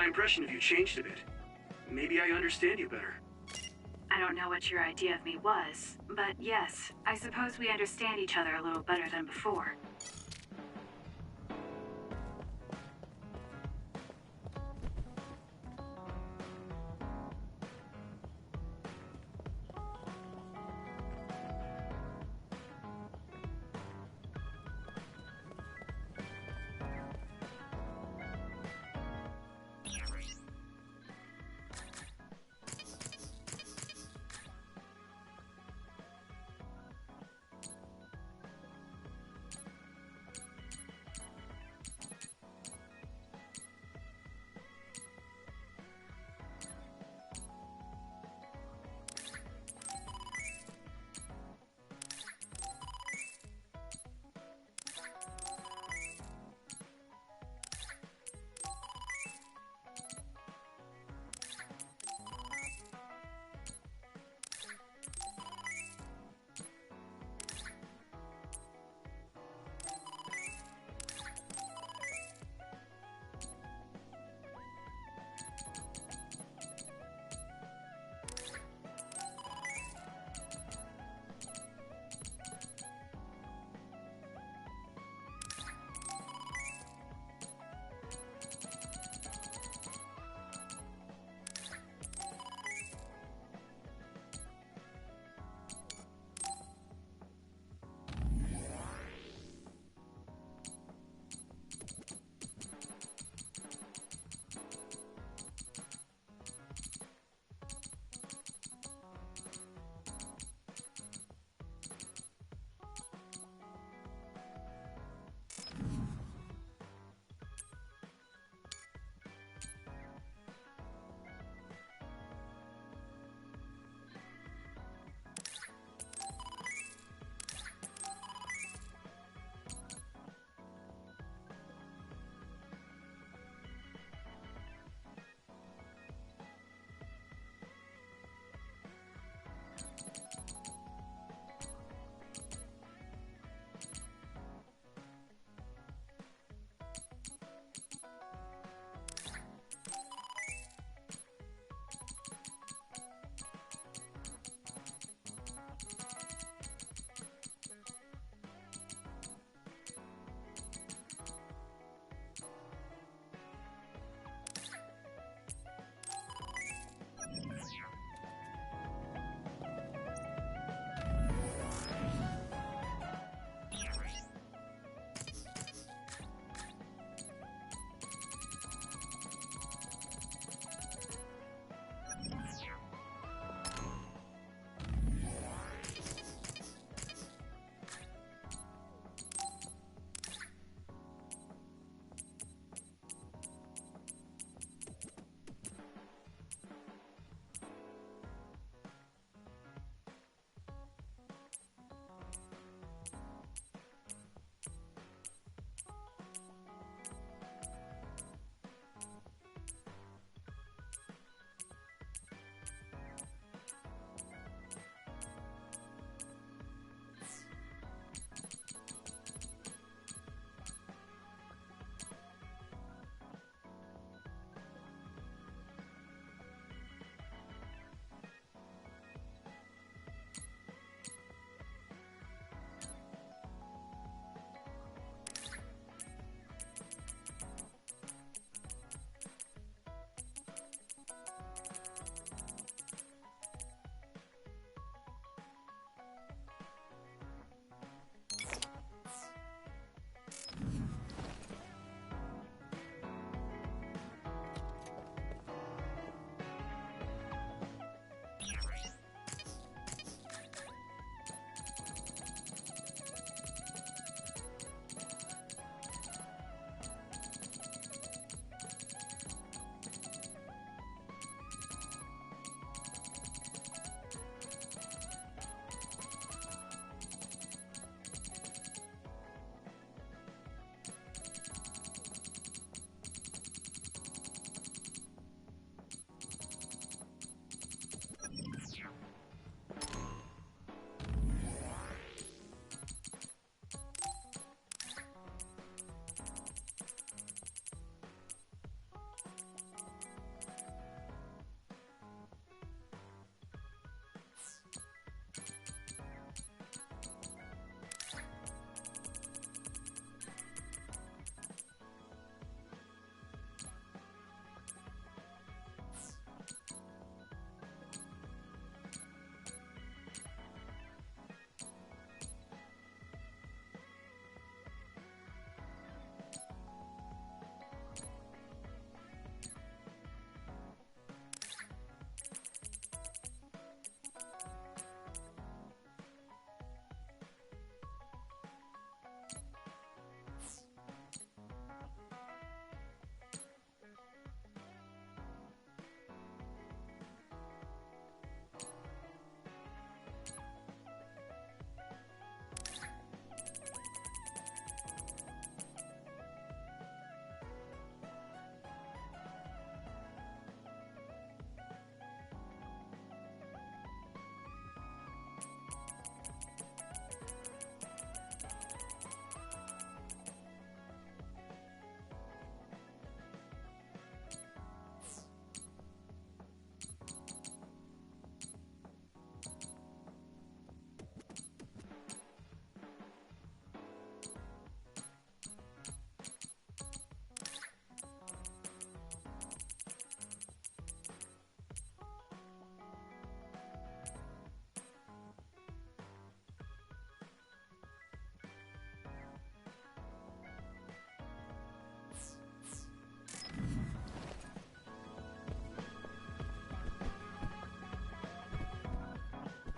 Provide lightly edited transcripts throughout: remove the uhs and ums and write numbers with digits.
My impression of you changed a bit. Maybe I understand you better. I don't know what your idea of me was, but yes, I suppose we understand each other a little better than before.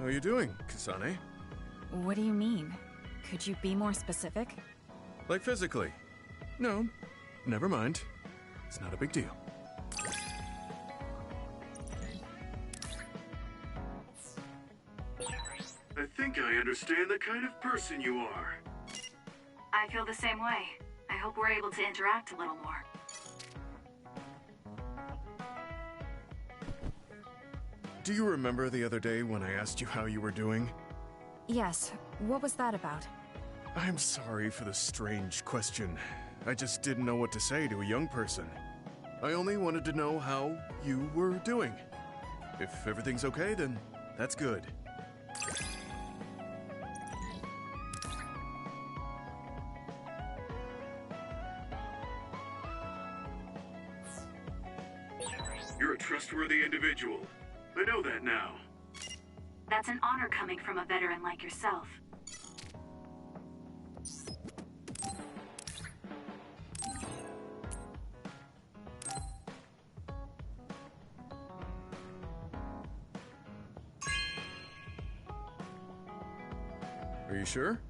are you doing, Kasane? What do you mean? Could you be more specific? Like physically? No, never mind. It's not a big deal. I think I understand the kind of person you are. I feel the same way. I hope we're able to interact a little more. Do you remember the other day when I asked you how you were doing? Yes. What was that about? I'm sorry for the strange question. I just didn't know what to say to a young person. I only wanted to know how you were doing. If everything's okay, then that's good. You're a trustworthy individual. I know that now. That's an honor coming from a veteran like yourself. Are you sure?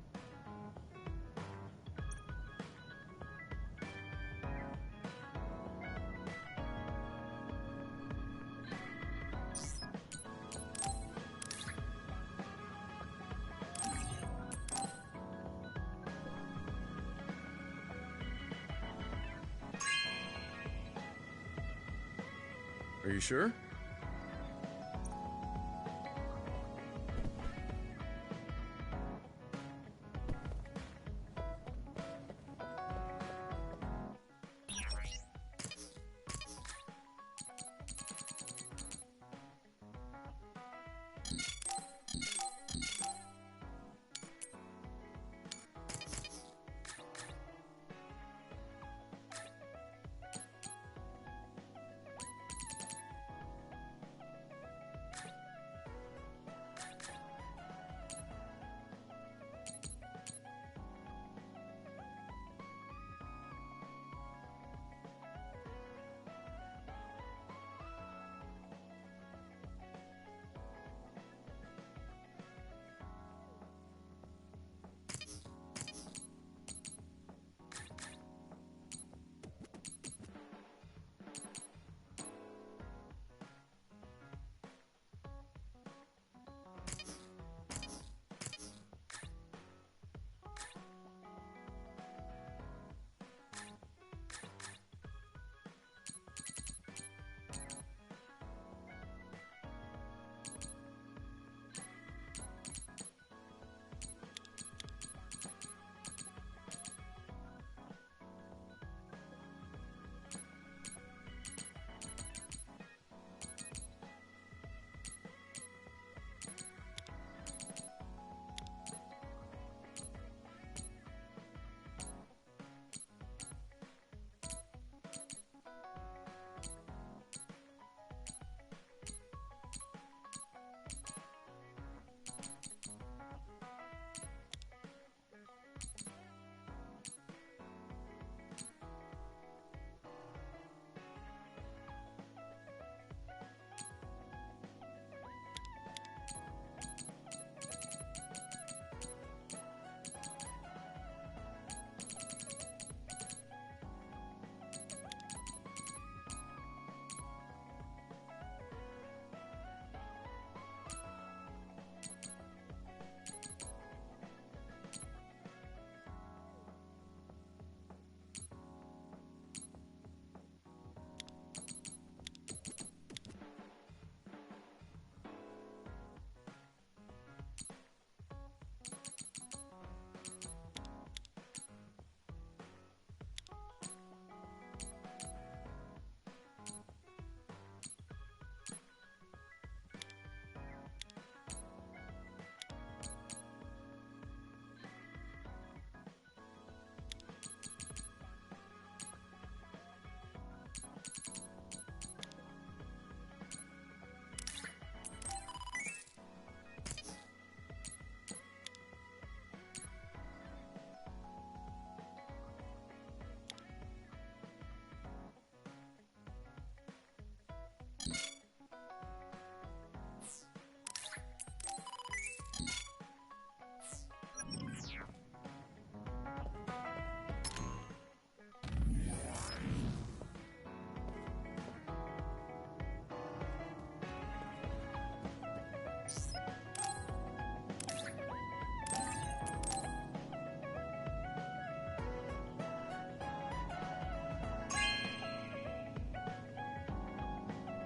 Are you sure?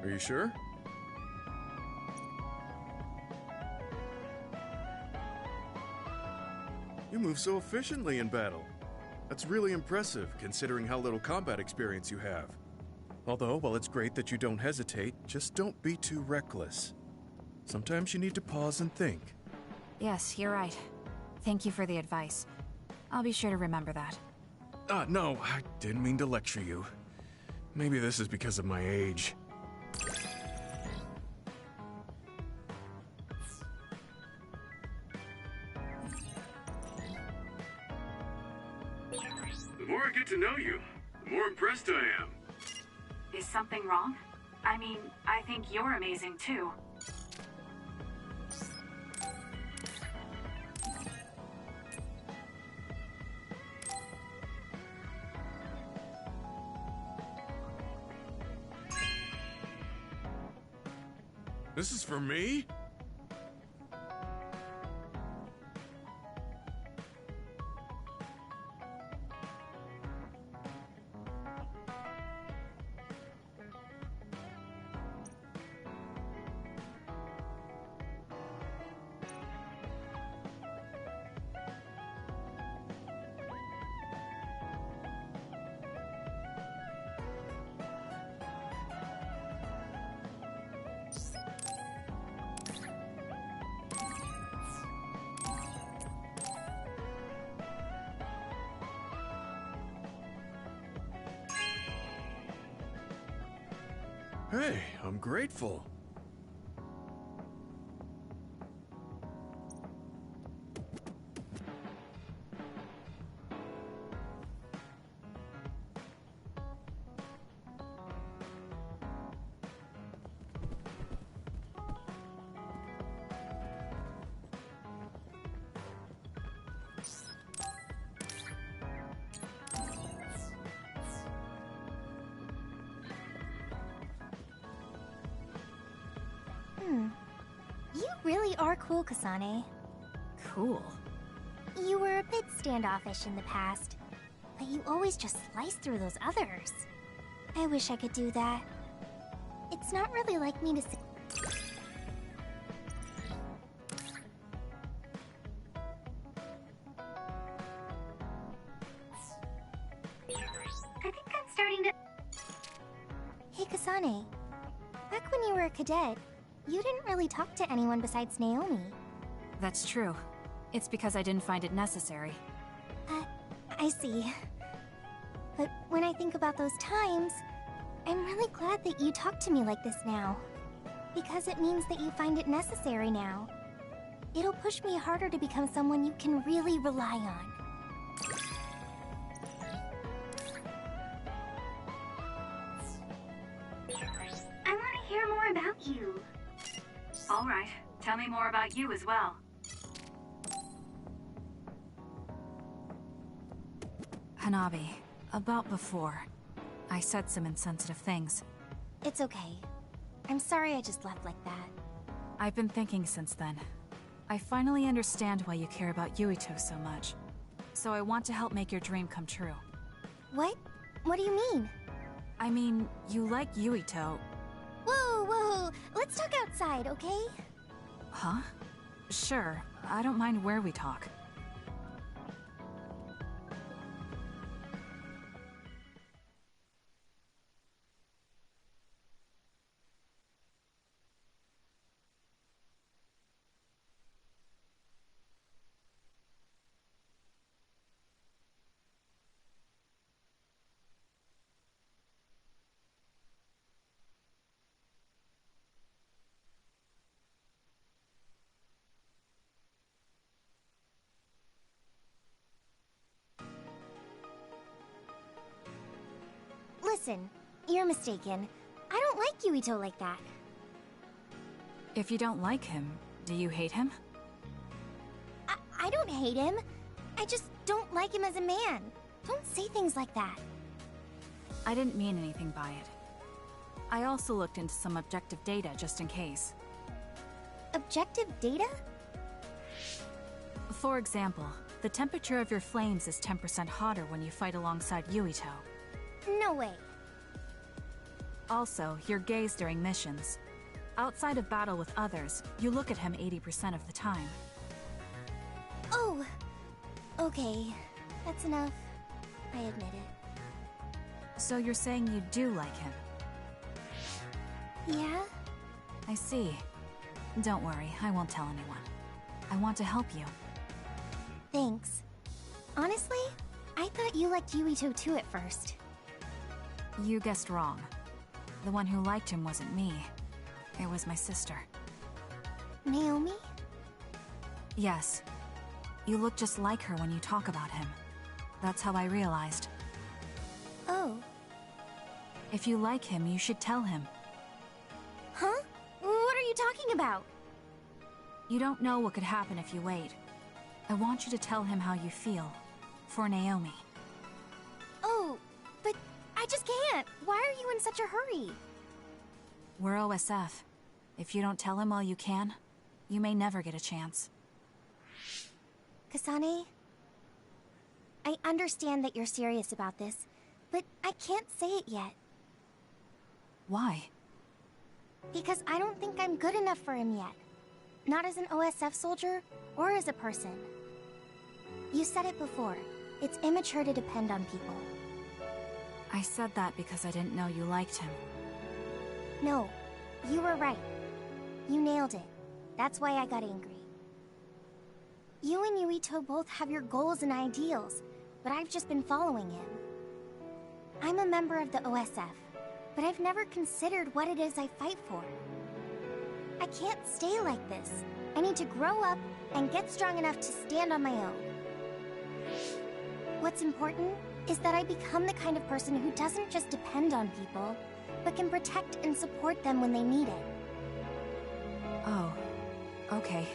Are you sure? You move so efficiently in battle. That's really impressive, considering how little combat experience you have. Although, while it's great that you don't hesitate, just don't be too reckless. Sometimes you need to pause and think. Yes, you're right. Thank you for the advice. I'll be sure to remember that. No, I didn't mean to lecture you. Maybe this is because of my age. The more I get to know you, the more impressed I am. Is something wrong? I mean, I think you're amazing too. This is for me? Hey, I'm grateful. You really are cool, Kasane. Cool. You were a bit standoffish in the past, but you always just slice through those others. I wish I could do that. It's not really like me to say. I think I'm starting to... Hey, Kasane. Back when you were a cadet, you didn't really talk to anyone besides Naomi. That's true. It's because I didn't find it necessary. I see. But when I think about those times, I'm really glad that you talk to me like this now. Because it means that you find it necessary now. It'll push me harder to become someone you can really rely on. I want to hear more about you. All right, tell me more about you as well. Hanabi, about before. I said some insensitive things. It's okay. I'm sorry I just left like that. I've been thinking since then. I finally understand why you care about Yuito so much. So I want to help make your dream come true. What? What do you mean? I mean, you like Yuito. Whoa, whoa! Let's talk outside, okay? Huh? Sure, I don't mind where we talk. Listen, you're mistaken. I don't like Yuito like that. If you don't like him, do you hate him? I don't hate him. I just don't like him as a man. Don't say things like that. I didn't mean anything by it. I also looked into some objective data just in case. Objective data? For example, the temperature of your flames is 10% hotter when you fight alongside Yuito. No way. Also, you're gaze during missions. Outside of battle with others, you look at him 80% of the time. Oh, okay. That's enough. I admit it. So you're saying you do like him? Yeah? I see. Don't worry, I won't tell anyone. I want to help you. Thanks. Honestly, I thought you liked Yuito too at first. You guessed wrong. The one who liked him wasn't me. It was my sister. Naomi? Yes. You look just like her when you talk about him. That's how I realized. Oh. If you like him, you should tell him. Huh? What are you talking about? You don't know what could happen if you wait. I want you to tell him how you feel. For Naomi. Oh, but I just can't. Why are you in such a hurry? We're OSF. If you don't tell him all you can, you may never get a chance. Kasane, I understand that you're serious about this, but I can't say it yet. Why? Because I don't think I'm good enough for him yet. Not as an OSF soldier, or as a person. You said it before. It's immature to depend on people. I said that because I didn't know you liked him. No, you were right. You nailed it. That's why I got angry. You and Yuito both have your goals and ideals, but I've just been following him. I'm a member of the OSF, but I've never considered what it is I fight for. I can't stay like this. I need to grow up and get strong enough to stand on my own. What's important is that I become the kind of person who doesn't just depend on people, but can protect and support them when they need it. Oh, okay.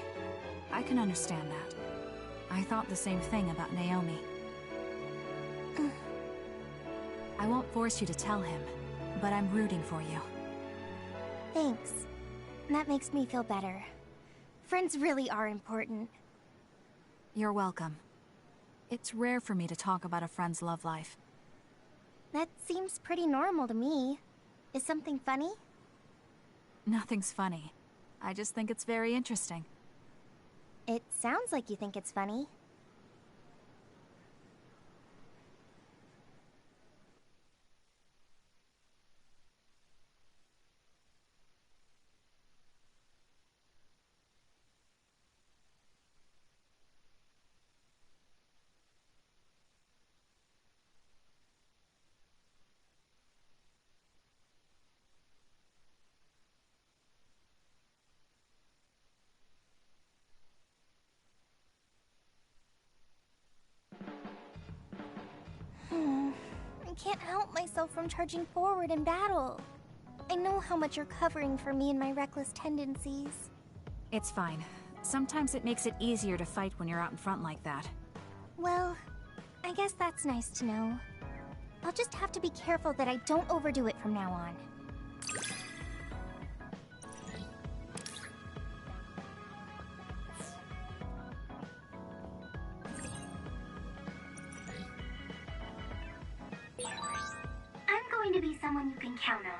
I can understand that. I thought the same thing about Naomi. I won't force you to tell him, but I'm rooting for you. Thanks. That makes me feel better. Friends really are important. You're welcome. It's rare for me to talk about a friend's love life. That seems pretty normal to me. Is something funny? Nothing's funny. I just think it's very interesting. It sounds like you think it's funny. I can't help myself from charging forward in battle. I know how much you're covering for me and my reckless tendencies. It's fine. Sometimes it makes it easier to fight when you're out in front like that. Well, I guess that's nice to know. I'll just have to be careful that I don't overdo it from now on. I'm going to be someone you can count on.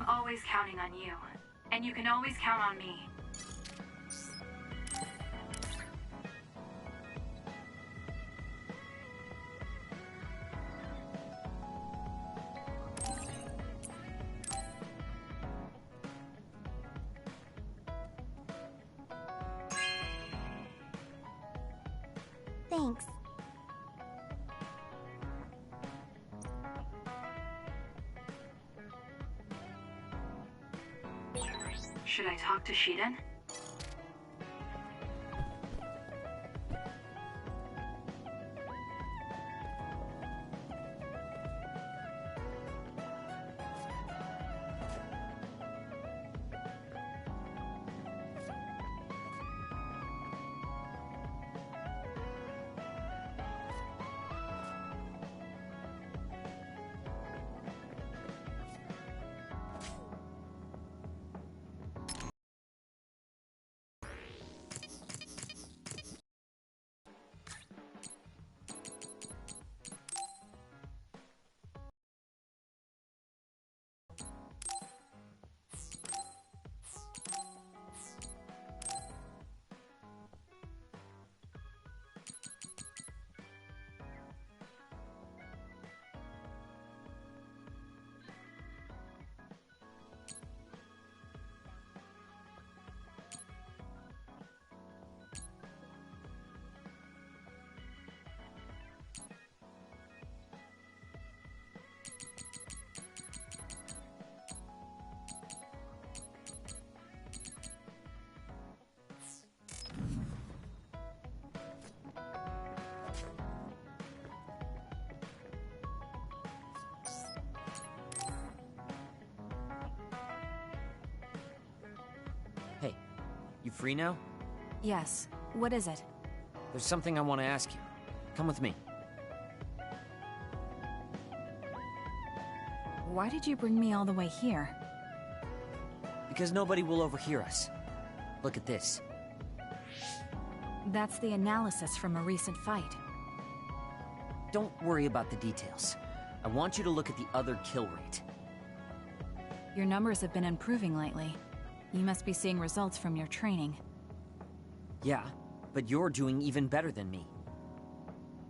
always counting on you. And you can always count on me. Thanks. Should I talk to Shiden? Hey, you free now? Yes. What is it? There's something I want to ask you. Come with me. Why did you bring me all the way here? Because nobody will overhear us. Look at this. That's the analysis from a recent fight. Don't worry about the details. I want you to look at the other kill rate. Your numbers have been improving lately. You must be seeing results from your training. Yeah, but you're doing even better than me.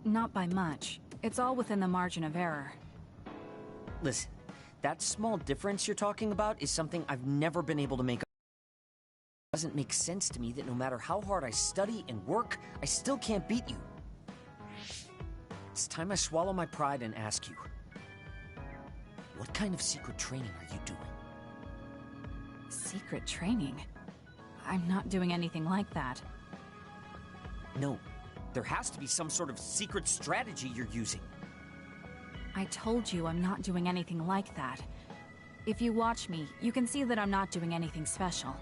Not by much. It's all within the margin of error. Listen, that small difference you're talking about is something I've never been able to make. It doesn't make sense to me that no matter how hard I study and work, I still can't beat you. It's time I swallow my pride and ask you, what kind of secret training are you doing? Secret training? I'm not doing anything like that. No, there has to be some sort of secret strategy you're using. I told you I'm not doing anything like that. If you watch me, you can see that I'm not doing anything special.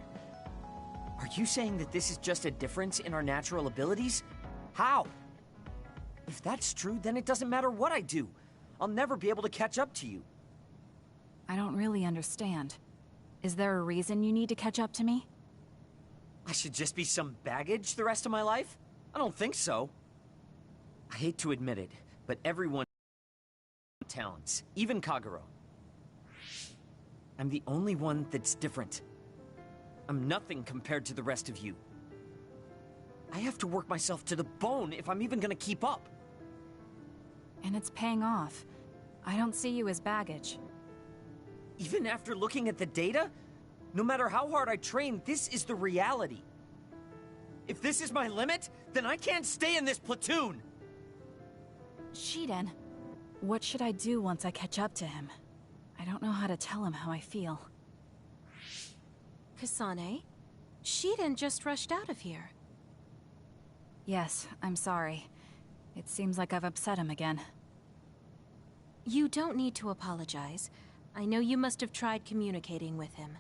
Are you saying that this is just a difference in our natural abilities? How? If that's true, then it doesn't matter what I do. I'll never be able to catch up to you. I don't really understand. Is there a reason you need to catch up to me? I should just be some baggage the rest of my life? I don't think so. I hate to admit it, but everyone has talents, even Kagero. I'm the only one that's different. I'm nothing compared to the rest of you. I have to work myself to the bone if I'm even gonna keep up. And it's paying off. I don't see you as baggage. Even after looking at the data? No matter how hard I train, this is the reality. If this is my limit, then I can't stay in this platoon! Shiden, what should I do once I catch up to him? I don't know how to tell him how I feel. Kasane? Shiden just rushed out of here. Yes, I'm sorry. It seems like I've upset him again. You don't need to apologize. I know you must have tried communicating with him.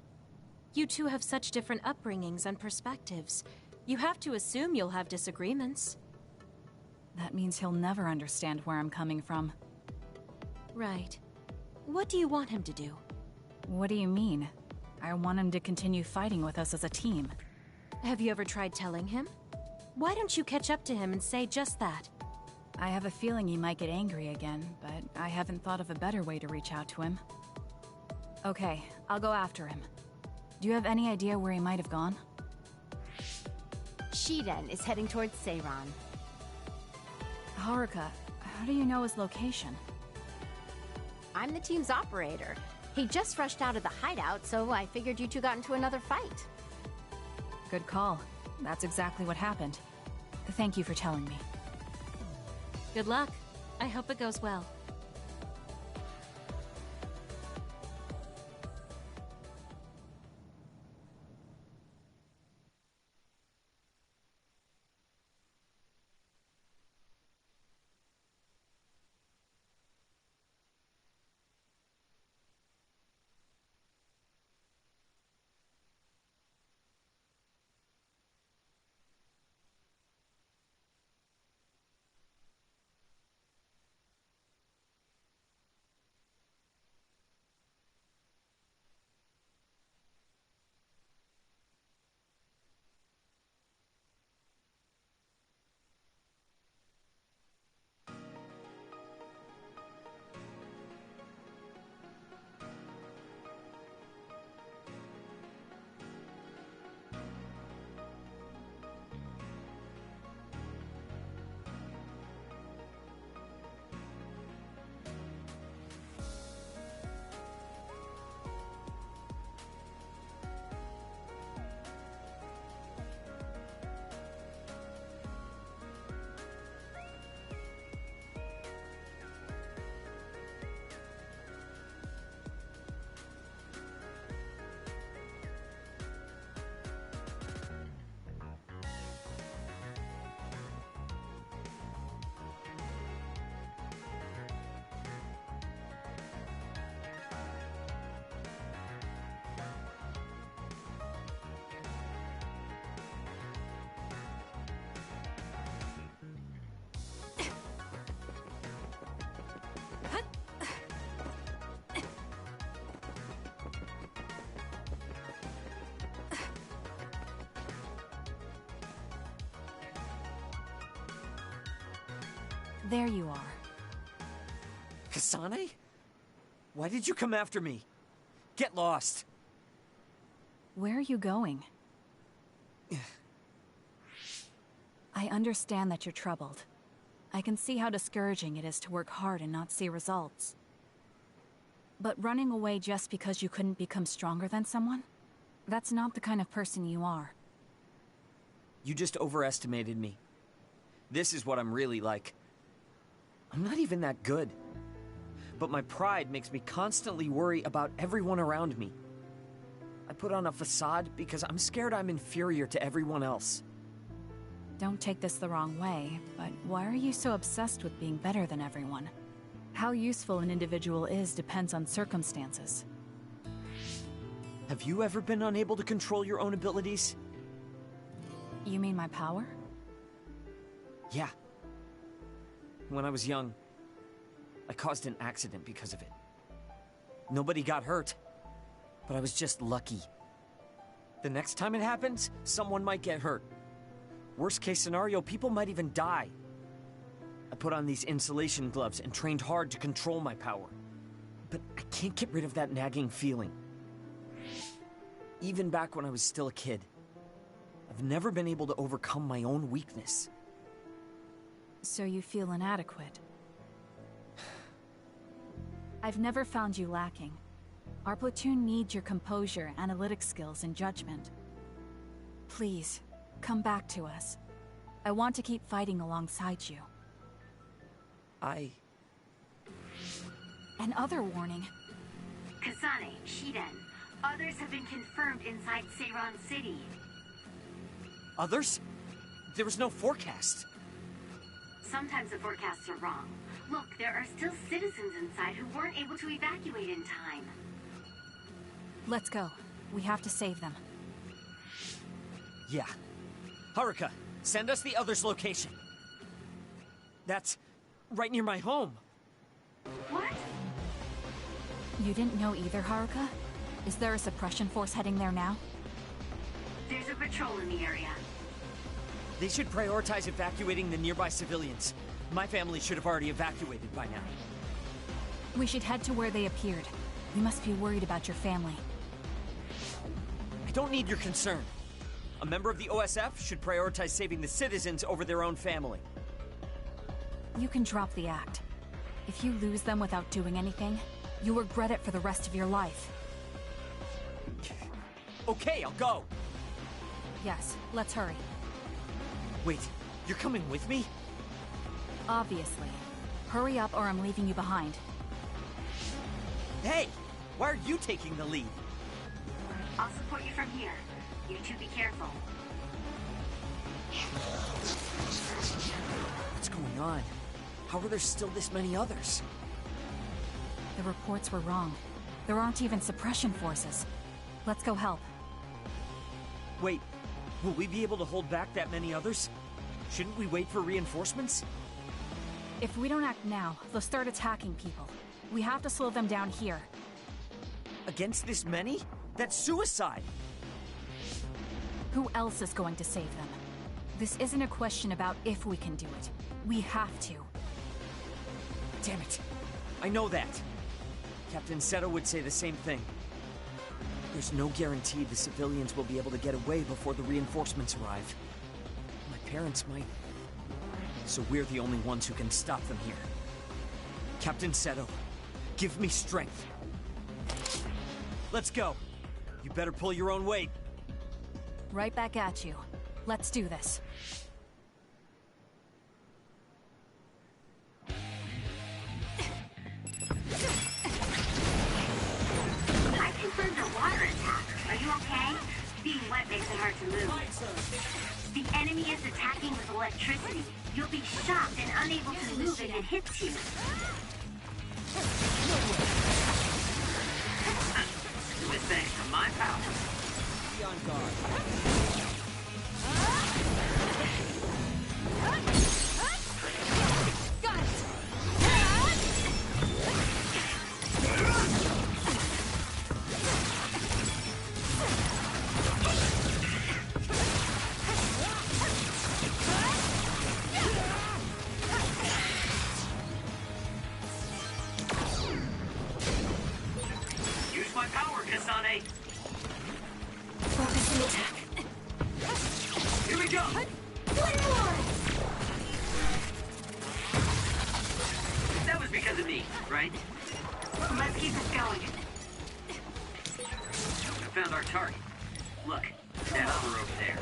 You two have such different upbringings and perspectives. You have to assume you'll have disagreements. That means he'll never understand where I'm coming from. Right. What do you want him to do? What do you mean? I want him to continue fighting with us as a team. Have you ever tried telling him? Why don't you catch up to him and say just that? I have a feeling he might get angry again, but I haven't thought of a better way to reach out to him. Okay, I'll go after him. Do you have any idea where he might have gone? Shiden is heading towards Seiran. Haruka, how do you know his location? I'm the team's operator. He just rushed out of the hideout, so I figured you two got into another fight. Good call. That's exactly what happened. Thank you for telling me. Good luck. I hope it goes well. There you are. Kasane? Why did you come after me? Get lost. Where are you going? I understand that you're troubled. I can see how discouraging it is to work hard and not see results. But running away just because you couldn't become stronger than someone? That's not the kind of person you are. You just overestimated me. This is what I'm really like. I'm not even that good. But my pride makes me constantly worry about everyone around me. I put on a facade because I'm scared I'm inferior to everyone else. Don't take this the wrong way, but why are you so obsessed with being better than everyone? How useful an individual is depends on circumstances. Have you ever been unable to control your own abilities? You mean my power? Yeah. When I was young, I caused an accident because of it. Nobody got hurt, but I was just lucky. The next time it happens, someone might get hurt. Worst case scenario, people might even die. I put on these insulation gloves and trained hard to control my power. But I can't get rid of that nagging feeling. Even back when I was still a kid, I've never been able to overcome my own weakness. So you feel inadequate. I've never found you lacking. Our platoon needs your composure, analytic skills, and judgment. Please, come back to us. I want to keep fighting alongside you. Another warning. Kasane, Shiden, others have been confirmed inside Seiran City. Others? There was no forecast. Sometimes the forecasts are wrong. Look, there are still citizens inside who weren't able to evacuate in time. Let's go. We have to save them. Yeah. Haruka, send us the other's location. That's right near my home. What? You didn't know either, Haruka? Is there a suppression force heading there now? There's a patrol in the area. They should prioritize evacuating the nearby civilians. My family should have already evacuated by now. We should head to where they appeared. You must be worried about your family. I don't need your concern. A member of the OSF should prioritize saving the citizens over their own family. You can drop the act. If you lose them without doing anything, you'll regret it for the rest of your life. Okay, I'll go. Yes, let's hurry. Wait, you're coming with me? Obviously. Hurry up or I'm leaving you behind. Hey, why are you taking the lead? I'll support you from here. You two be careful. What's going on? How are there still this many others? The reports were wrong. There aren't even suppression forces. Let's go help. Wait, will we be able to hold back that many others? Shouldn't we wait for reinforcements? If we don't act now, they'll start attacking people. We have to slow them down here. Against this many? That's suicide! Who else is going to save them? This isn't a question about if we can do it. We have to. Damn it. I know that. Captain Seto would say the same thing. There's no guarantee the civilians will be able to get away before the reinforcements arrive. My parents might. So we're the only ones who can stop them here. Captain Seto, give me strength. Let's go. You better pull your own weight. Right back at you. Let's do this. I confirmed a water attack. Are you okay? Being wet makes it hard to move. The enemy is attacking with electricity. You'll be shocked and unable to move if it hits you. With thanks to my power. Be on guard. Got it! Use my power, Kasane. Focus the attack. Here we go. That was because of me, right? Let's keep this going. I found our target. Look, that other over there.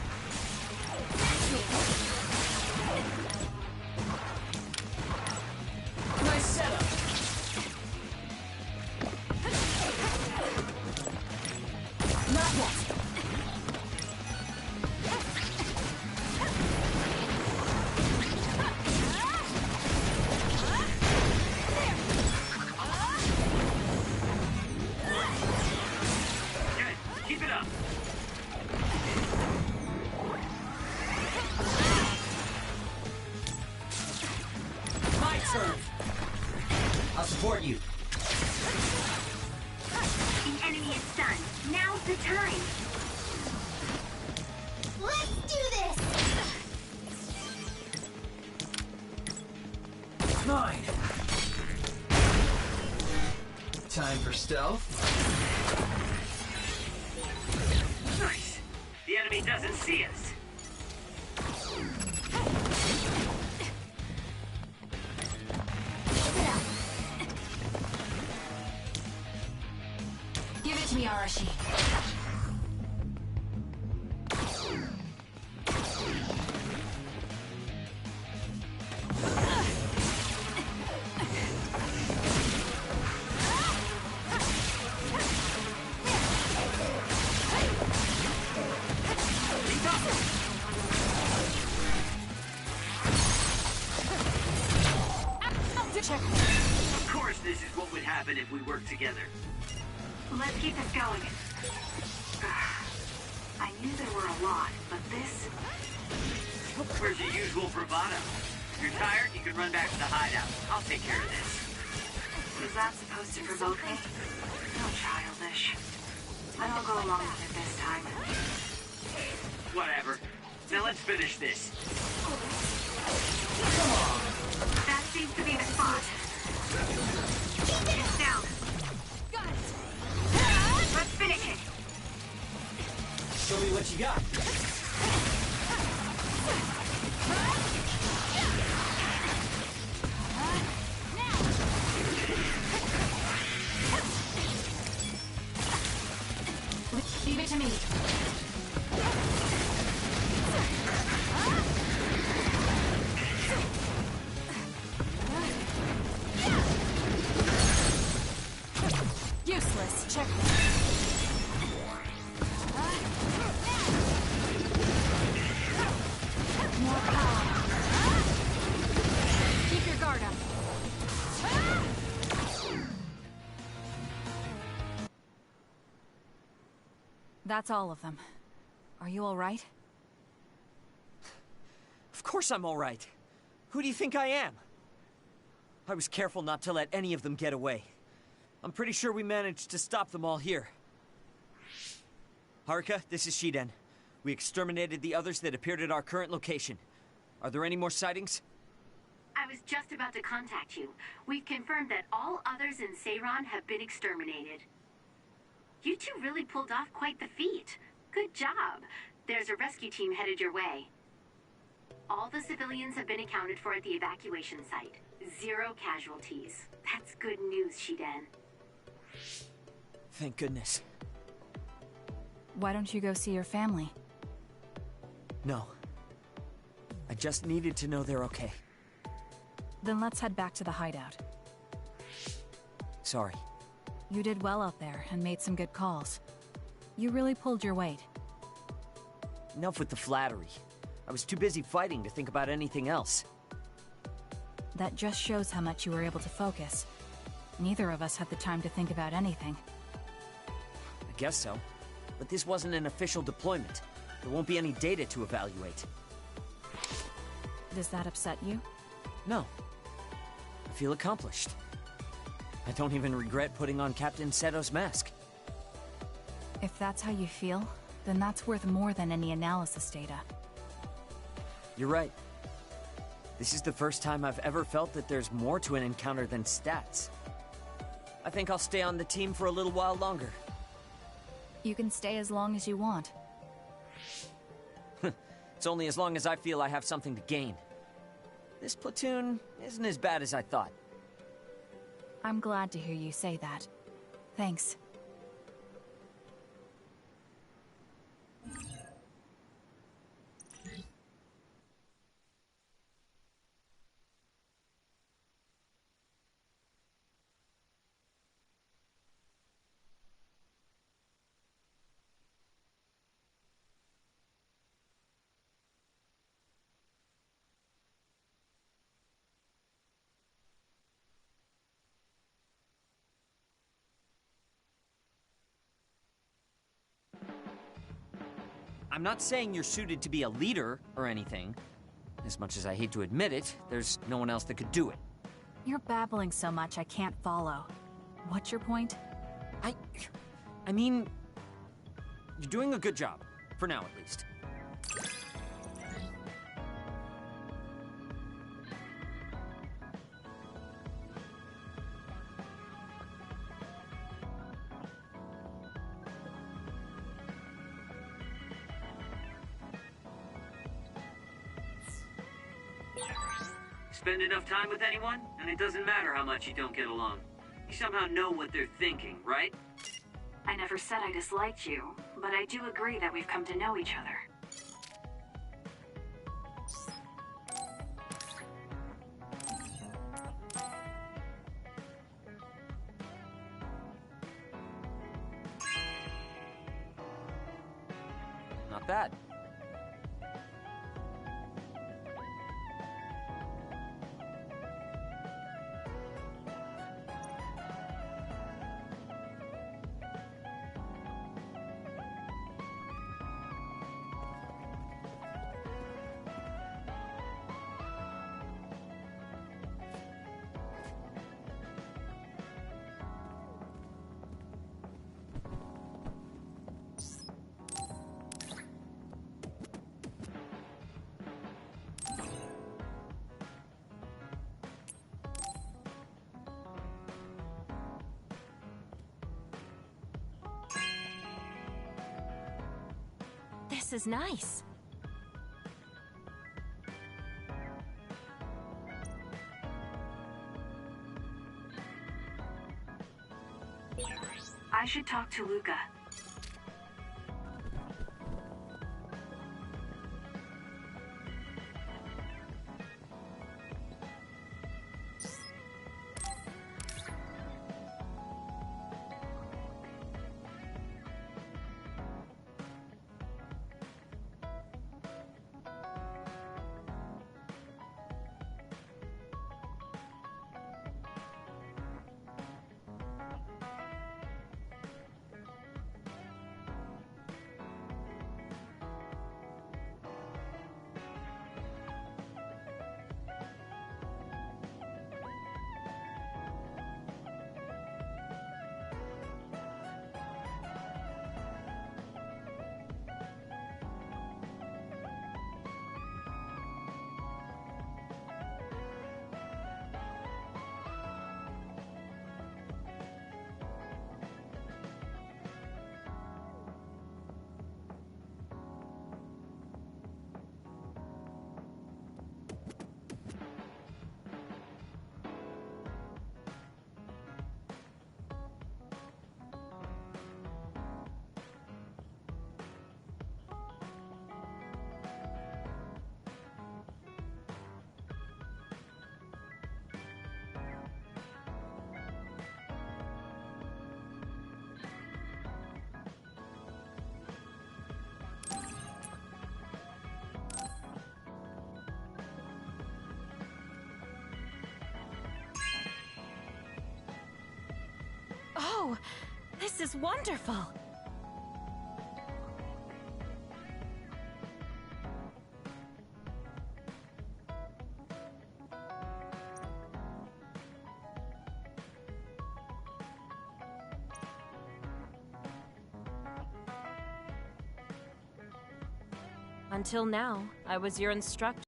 Nice setup. Not yet. Good. Keep it up. My turn. I'll support you. The enemy is stunned. Now's the time. Let's do this! Mine. Time for stealth. Nice. The enemy doesn't see us. Give it to me, Arashi. Of course, this is what would happen if we worked together. Let's keep this going. I knew there were a lot, but this... Where's your usual bravado? If you're tired, you can run back to the hideout. I'll take care of this. Was that supposed to provoke me? So childish. But I'll go along with it this time. Whatever. Now let's finish this. That seems to be the spot. It's down. Got it! Let's finish it! Show me what you got. Leave it to me. Useless. Check. More power. Keep your guard up. That's all of them. Are you all right? Of course I'm all right. Who do you think I am? I was careful not to let any of them get away. I'm pretty sure we managed to stop them all here. Haruka, this is Shiden. We exterminated the others that appeared at our current location. Are there any more sightings? I was just about to contact you. We've confirmed that all others in Seiran have been exterminated. You two really pulled off quite the feat. Good job. There's a rescue team headed your way. All the civilians have been accounted for at the evacuation site. 0 casualties. That's good news, Shiden. Thank goodness. Why don't you go see your family? No. I just needed to know they're okay. Then let's head back to the hideout. Sorry. You did well out there and made some good calls. You really pulled your weight. Enough with the flattery. I was too busy fighting to think about anything else. That just shows how much you were able to focus. Neither of us had the time to think about anything. I guess so. But this wasn't an official deployment. There won't be any data to evaluate. Does that upset you? No. I feel accomplished. I don't even regret putting on Captain Seto's mask. If that's how you feel, then that's worth more than any analysis data. You're right. This is the first time I've ever felt that there's more to an encounter than stats. I think I'll stay on the team for a little while longer. You can stay as long as you want. It's only as long as I feel I have something to gain. This platoon isn't as bad as I thought. I'm glad to hear you say that. Thanks. I'm not saying you're suited to be a leader or anything. As much as I hate to admit it, there's no one else that could do it. You're babbling so much I can't follow. What's your point? I mean, you're doing a good job. For now, at least. Spend enough time with anyone, and it doesn't matter how much you don't get along. You somehow know what they're thinking, right? I never said I disliked you, but I do agree that we've come to know each other. Not bad. This is nice. I should talk to Luca. Oh, this is wonderful! Until now, I was your instructor.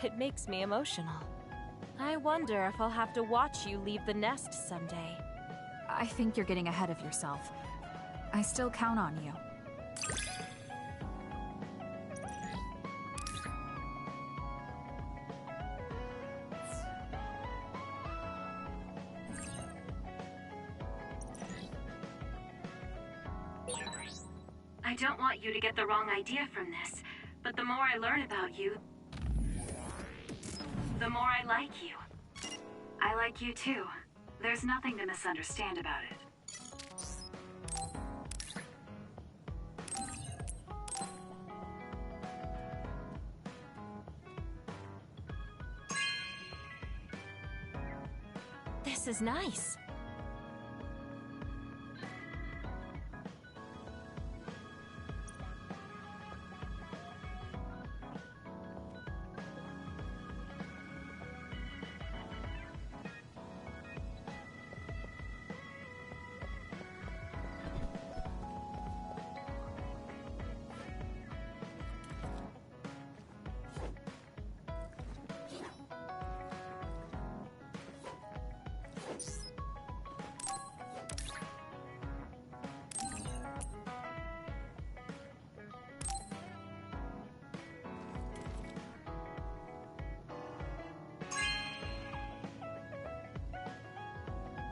It makes me emotional. I wonder if I'll have to watch you leave the nest someday. I think you're getting ahead of yourself. I still count on you. I don't want you to get the wrong idea from this, but the more I learn about you, the more I like you. I like you too. There's nothing to misunderstand about it. This is nice.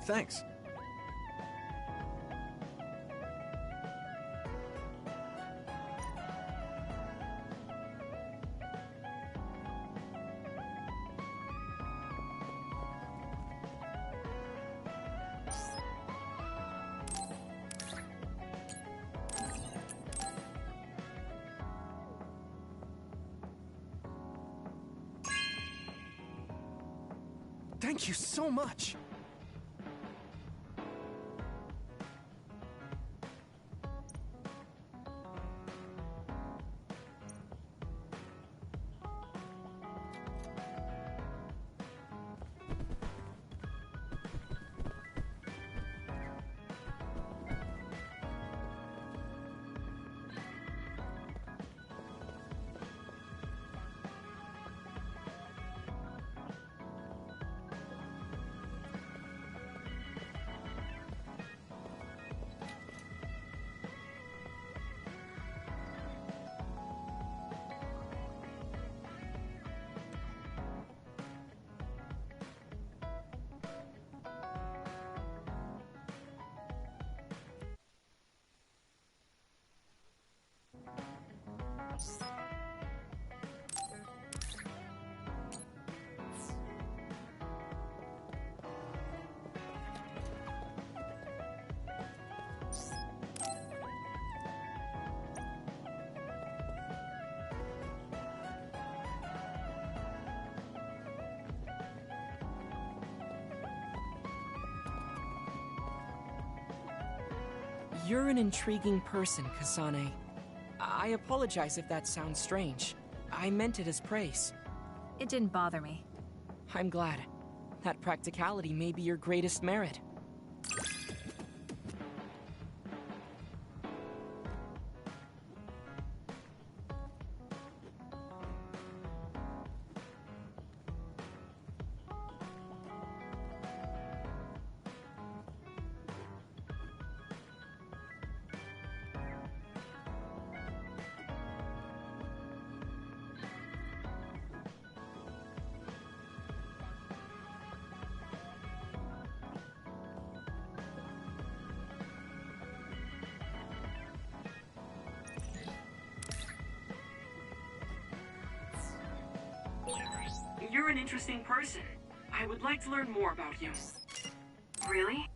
Thanks. Thank you so much. You're an intriguing person, Kasane. I apologize if that sounds strange. I meant it as praise. It didn't bother me. I'm glad. That practicality may be your greatest merit. You're an interesting person. I would like to learn more about you. Really?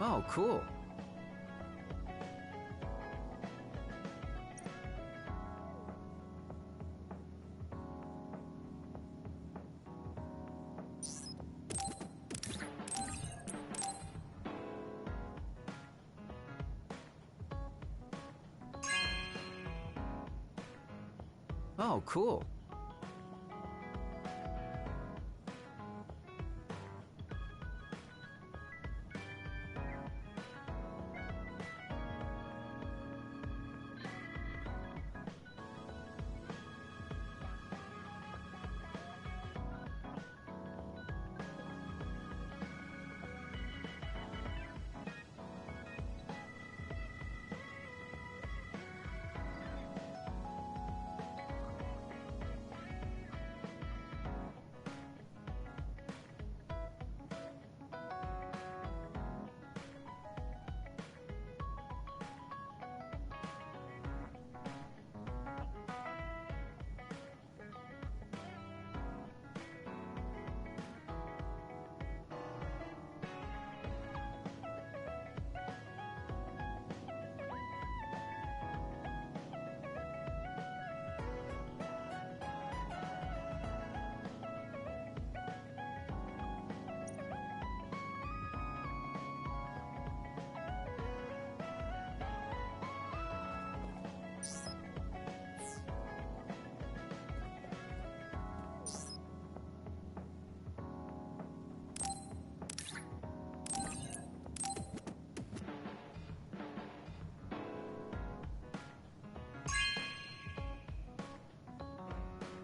Oh, cool. Oh, cool.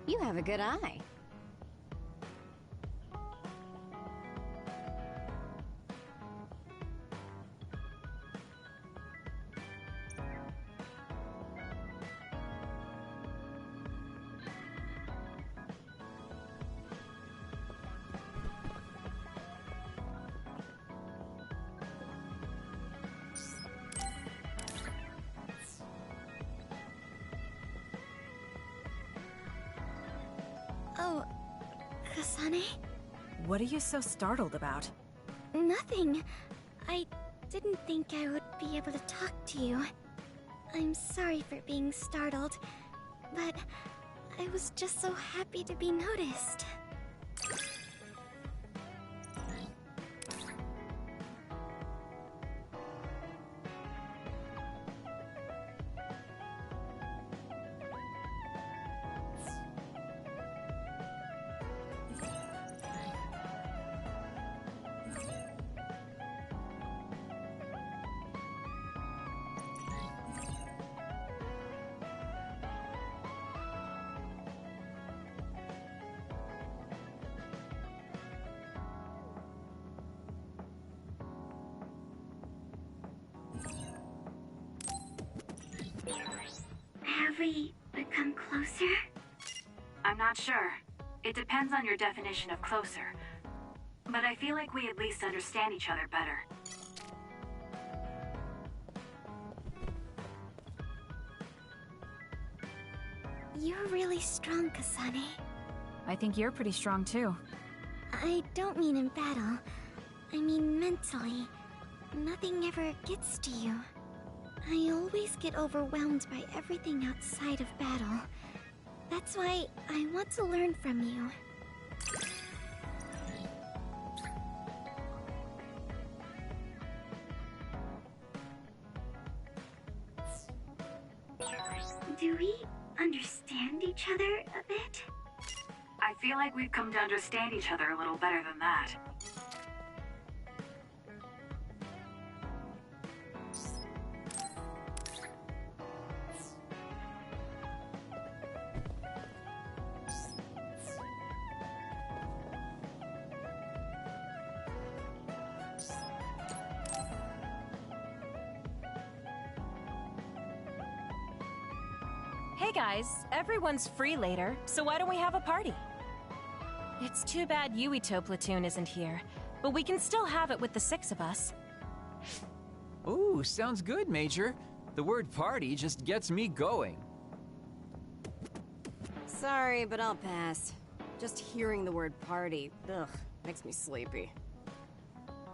You have a good eye. Oh, Kasane? What are you so startled about? Nothing. I didn't think I would be able to talk to you. I'm sorry for being startled, but I was just so happy to be noticed. Have we become closer? I'm not sure. It depends on your definition of closer. But I feel like we at least understand each other better. You're really strong, Kasane. I think you're pretty strong too. I don't mean in battle. I mean mentally. Nothing ever gets to you. I always get overwhelmed by everything outside of battle. That's why I want to learn from you. Do we understand each other a bit? I feel like we've come to understand each other a little better than that. Hey guys, everyone's free later, so why don't we have a party? It's too bad Yuito Platoon isn't here, but we can still have it with the 6 of us. Ooh, sounds good, Major. The word party just gets me going. Sorry, but I'll pass. Just hearing the word party, ugh, makes me sleepy.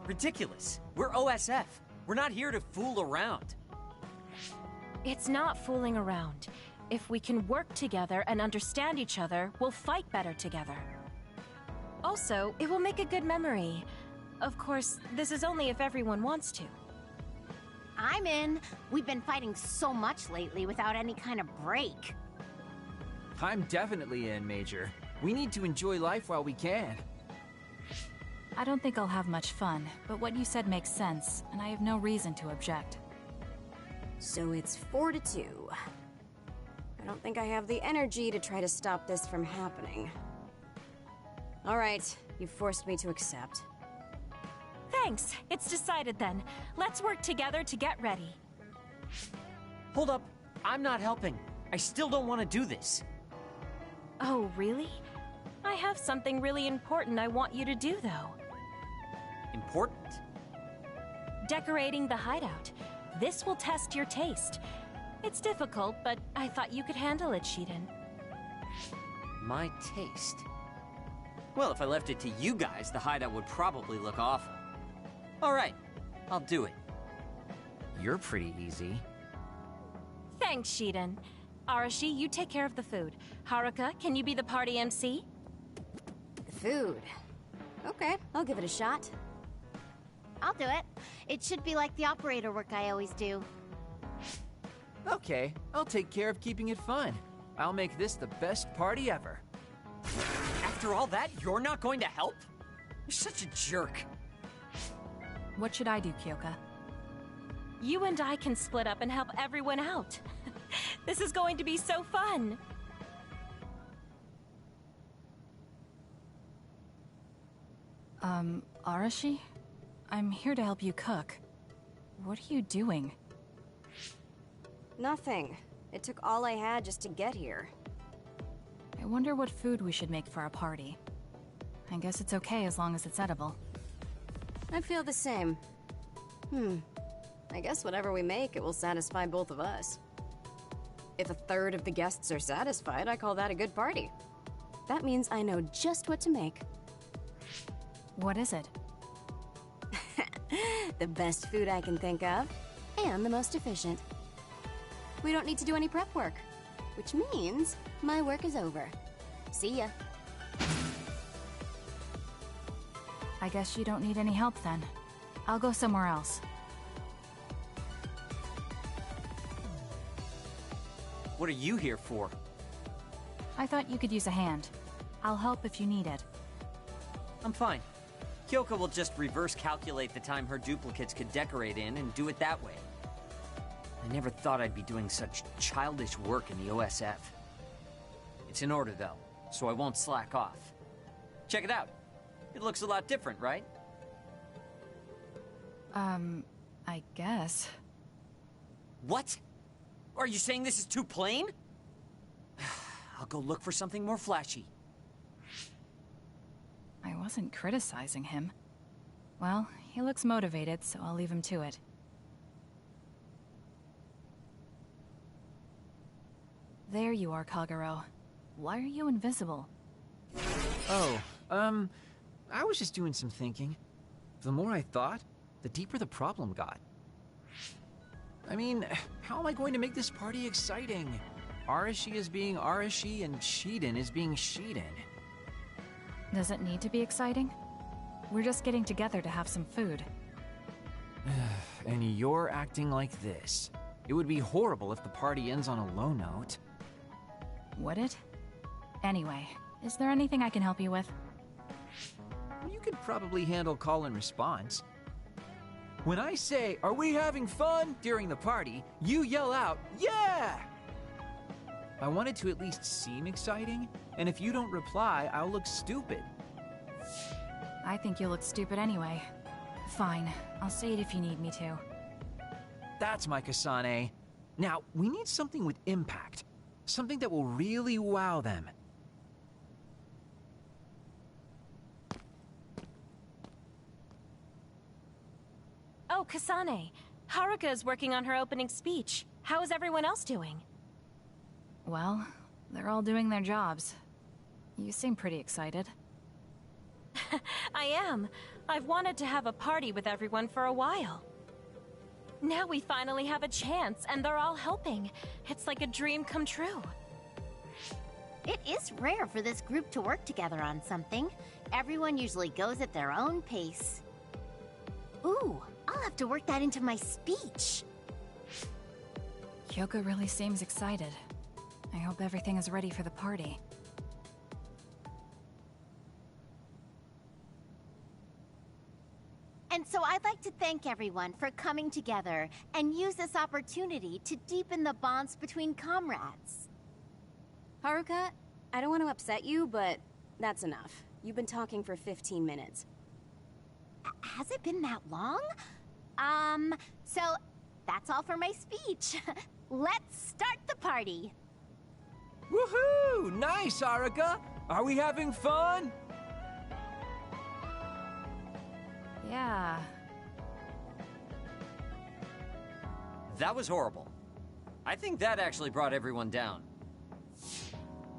Ridiculous. We're OSF. We're not here to fool around. It's not fooling around. If we can work together and understand each other, we'll fight better together. Also, it will make a good memory. Of course, this is only if everyone wants to. I'm in. We've been fighting so much lately without any kind of break. I'm definitely in, Major. We need to enjoy life while we can. I don't think I'll have much fun, but what you said makes sense, and I have no reason to object. So it's 4-2. I don't think I have the energy to try to stop this from happening. All right, you forced me to accept. Thanks, it's decided then. Let's work together to get ready. Hold up. I'm not helping. I still don't want to do this. Oh, really? I have something really important I want you to do, though. Important? Decorating the hideout. This will test your taste. It's difficult, but I thought you could handle it, Shiden. My taste? Well, if I left it to you guys, the hideout would probably look awful. Alright, I'll do it. You're pretty easy. Thanks, Shiden. Arashi, you take care of the food. Haruka, can you be the party MC? Food. Okay, I'll give it a shot. I'll do it. It should be like the operator work I always do. Okay, I'll take care of keeping it fun. I'll make this the best party ever. After all that, you're not going to help? You're such a jerk. What should I do, Kyoka? You and I can split up and help everyone out. This is going to be so fun. Arashi? I'm here to help you cook. What are you doing? Nothing. It took all I had just to get here. I wonder what food we should make for our party. I guess it's okay as long as it's edible. I feel the same. I guess whatever we make, it will satisfy both of us. If a third of the guests are satisfied, I call that a good party. That means I know just what to make. What is it? The best food I can think of, and the most efficient. We don't need to do any prep work, which means my work is over. See ya. I guess you don't need any help then. I'll go somewhere else. What are you here for? I thought you could use a hand. I'll help if you need it. I'm fine. Kyoka will just reverse calculate the time her duplicates could decorate in and do it that way. I never thought I'd be doing such childish work in the OSF. It's in order, though, so I won't slack off. Check it out. It looks a lot different, right? I guess. What? Are you saying this is too plain? I'll go look for something more flashy. I wasn't criticizing him. Well, he looks motivated, so I'll leave him to it. There you are, Kagero. Why are you invisible? Oh, I was just doing some thinking. The more I thought, the deeper the problem got. I mean, how am I going to make this party exciting? Arashi is being Arashi and Shiden is being Shiden. Does it need to be exciting? We're just getting together to have some food. And you're acting like this. It would be horrible if the party ends on a low note. Would it? Anyway, is there anything I can help you with? You could probably handle call and response. When I say, "Are we having fun?" during the party, you yell out, "Yeah!" I want it to at least seem exciting, and if you don't reply, I'll look stupid. I think you'll look stupid anyway. Fine, I'll say it if you need me to. That's my Kasane. Now, we need something with impact. Something that will really wow them. Oh, Kasane. Haruka is working on her opening speech. How is everyone else doing? Well, they're all doing their jobs. You seem pretty excited. I am. I've wanted to have a party with everyone for a while. Now we finally have a chance, and they're all helping. It's like a dream come true. It is rare for this group to work together on something. Everyone usually goes at their own pace. Ooh, I'll have to work that into my speech. Kyoko really seems excited. I hope everything is ready for the party. And so I'd like to thank everyone for coming together and use this opportunity to deepen the bonds between comrades. Haruka, I don't want to upset you, but that's enough. You've been talking for 15 minutes. Has it been that long? So that's all for my speech. Let's start the party. Woohoo! Nice, Haruka! Are we having fun? Yeah. That was horrible. I think that actually brought everyone down.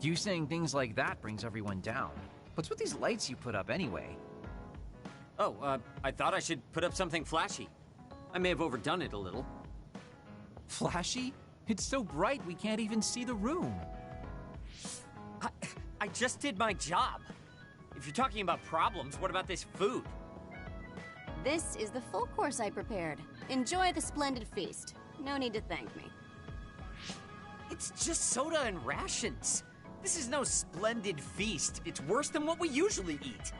You saying things like that brings everyone down. What's with these lights you put up anyway? Oh, I thought I should put up something flashy. I may have overdone it a little. Flashy? It's so bright we can't even see the room. I just did my job. If you're talking about problems, what about this food? This is the full course I prepared. Enjoy the splendid feast. No need to thank me. It's just soda and rations. This is no splendid feast. It's worse than what we usually eat.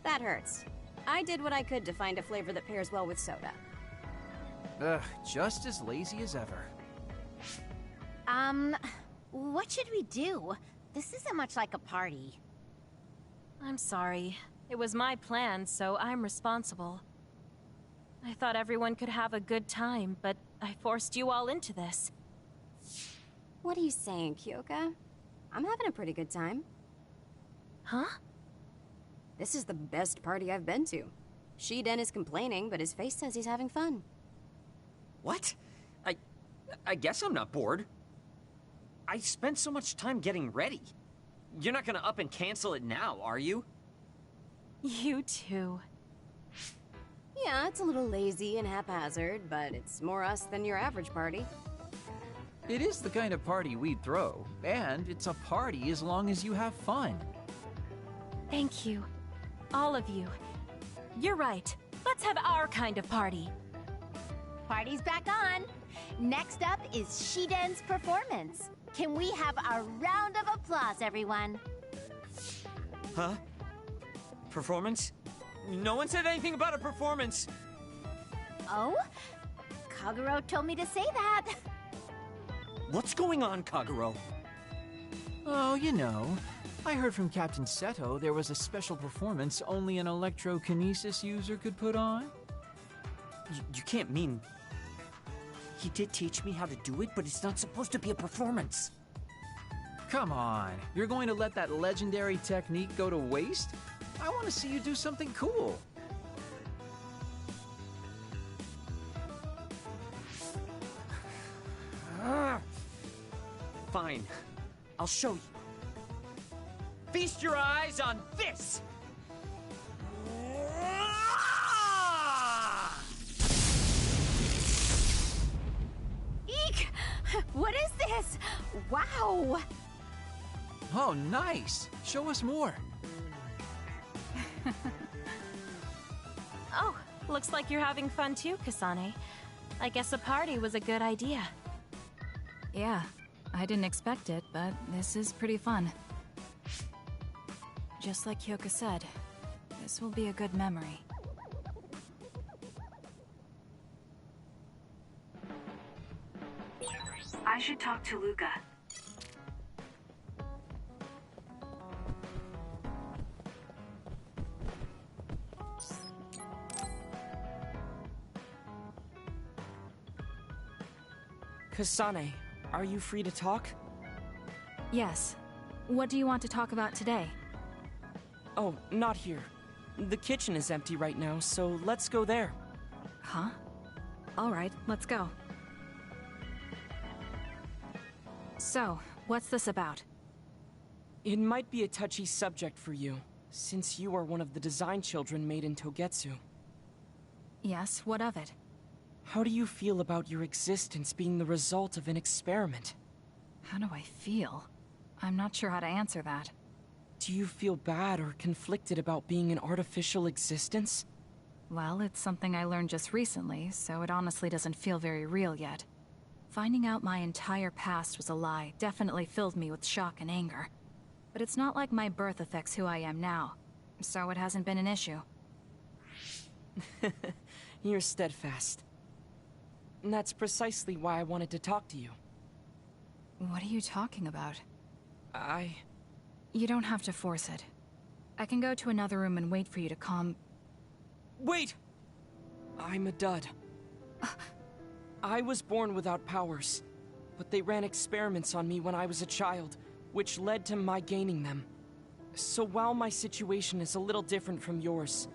That hurts. I did what I could to find a flavor that pairs well with soda. Ugh, just as lazy as ever. What should we do? This isn't much like a party. I'm sorry. It was my plan, so I'm responsible. I thought everyone could have a good time, but I forced you all into this. What are you saying, Kyoka? I'm having a pretty good time. Huh? This is the best party I've been to. Shiden is complaining, but his face says he's having fun. What? I guess I'm not bored. I spent so much time getting ready. You're not gonna up and cancel it now, are you? You too. Yeah, it's a little lazy and haphazard, but it's more us than your average party. It is the kind of party we'd throw, and it's a party as long as you have fun. Thank you. All of you. You're right. Let's have our kind of party. Party's back on. Next up is Shiden's performance. Can we have a round of applause, everyone? Huh? Performance? No one said anything about a performance. Oh? Kagero told me to say that. What's going on, Kagero? Oh, you know, I heard from Captain Seto there was a special performance only an electrokinesis user could put on. You can't mean... He did teach me how to do it, but it's not supposed to be a performance. Come on, you're going to let that legendary technique go to waste? I want to see you do something cool. Fine. I'll show you. Feast your eyes on this! Eek! What is this? Wow! Oh, nice. Show us more. Oh, looks like you're having fun too, Kasane. I guess a party was a good idea. Yeah, I didn't expect it, but this is pretty fun. Just like Hyoka said, this will be a good memory. I should talk to Luca. Kasane, are you free to talk? Yes. What do you want to talk about today? Oh, not here. The kitchen is empty right now, so let's go there. Huh? Alright, let's go. So, what's this about? It might be a touchy subject for you, since you are one of the design children made in Togetsu. Yes, what of it? How do you feel about your existence being the result of an experiment? How do I feel? I'm not sure how to answer that. Do you feel bad or conflicted about being an artificial existence? Well, it's something I learned just recently, so it honestly doesn't feel very real yet. Finding out my entire past was a lie definitely filled me with shock and anger. But it's not like my birth affects who I am now, so it hasn't been an issue. You're steadfast. And that's precisely why I wanted to talk to you. What are you talking about? I... You don't have to force it. I can go to another room and wait for you to calm... Wait! I'm a dud. I was born without powers, but they ran experiments on me when I was a child, which led to my gaining them. So while my situation is a little different from yours,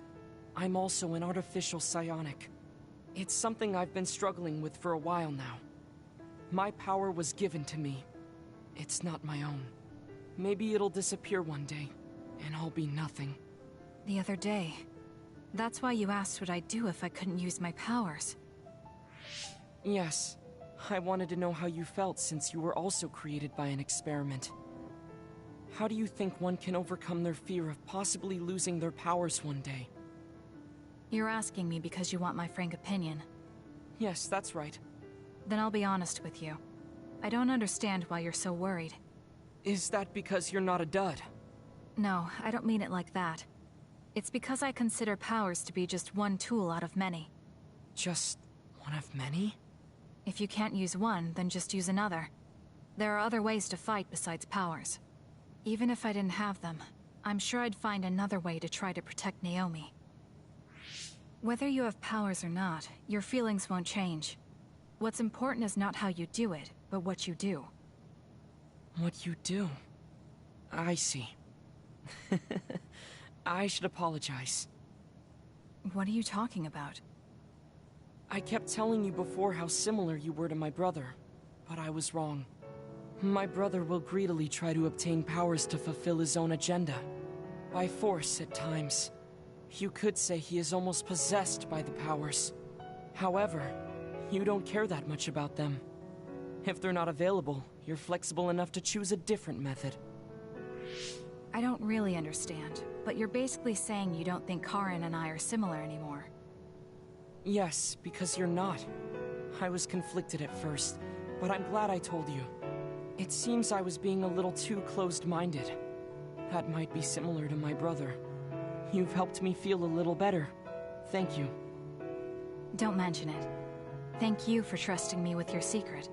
I'm also an artificial psionic. It's something I've been struggling with for a while now. My power was given to me. It's not my own. Maybe it'll disappear one day, and I'll be nothing. The other day. That's why you asked what I'd do if I couldn't use my powers. Yes. I wanted to know how you felt since you were also created by an experiment. How do you think one can overcome their fear of possibly losing their powers one day? You're asking me because you want my frank opinion. Yes, that's right. Then I'll be honest with you. I don't understand why you're so worried. Is that because you're not a dud? No, I don't mean it like that. It's because I consider powers to be just one tool out of many. Just one of many? If you can't use one, then just use another. There are other ways to fight besides powers. Even if I didn't have them, I'm sure I'd find another way to try to protect Naomi. Whether you have powers or not, your feelings won't change. What's important is not how you do it, but what you do. What you do? I see. I should apologize. What are you talking about? I kept telling you before how similar you were to my brother, but I was wrong. My brother will greedily try to obtain powers to fulfill his own agenda. By force, at times. You could say he is almost possessed by the powers. However, you don't care that much about them. If they're not available, you're flexible enough to choose a different method. I don't really understand, but you're basically saying you don't think Karin and I are similar anymore. Yes, because you're not. I was conflicted at first, but I'm glad I told you. It seems I was being a little too closed-minded. That might be similar to my brother. You've helped me feel a little better. Thank you. Don't mention it. Thank you for trusting me with your secret.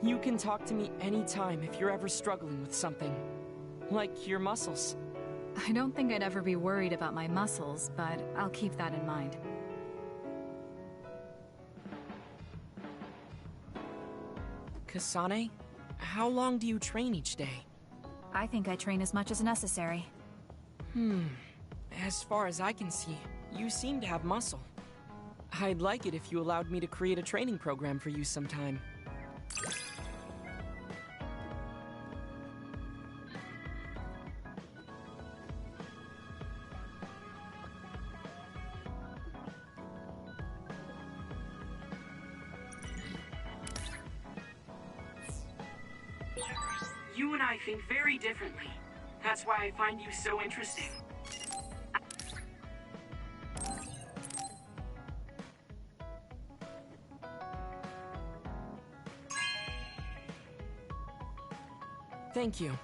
You can talk to me anytime if you're ever struggling with something. Like your muscles. I don't think I'd ever be worried about my muscles, but I'll keep that in mind. Kasane, how long do you train each day? I think I train as much as necessary. As far as I can see, you seem to have muscle. I'd like it if you allowed me to create a training program for you sometime. You and I think very differently. That's why I find you so interesting. Thank you.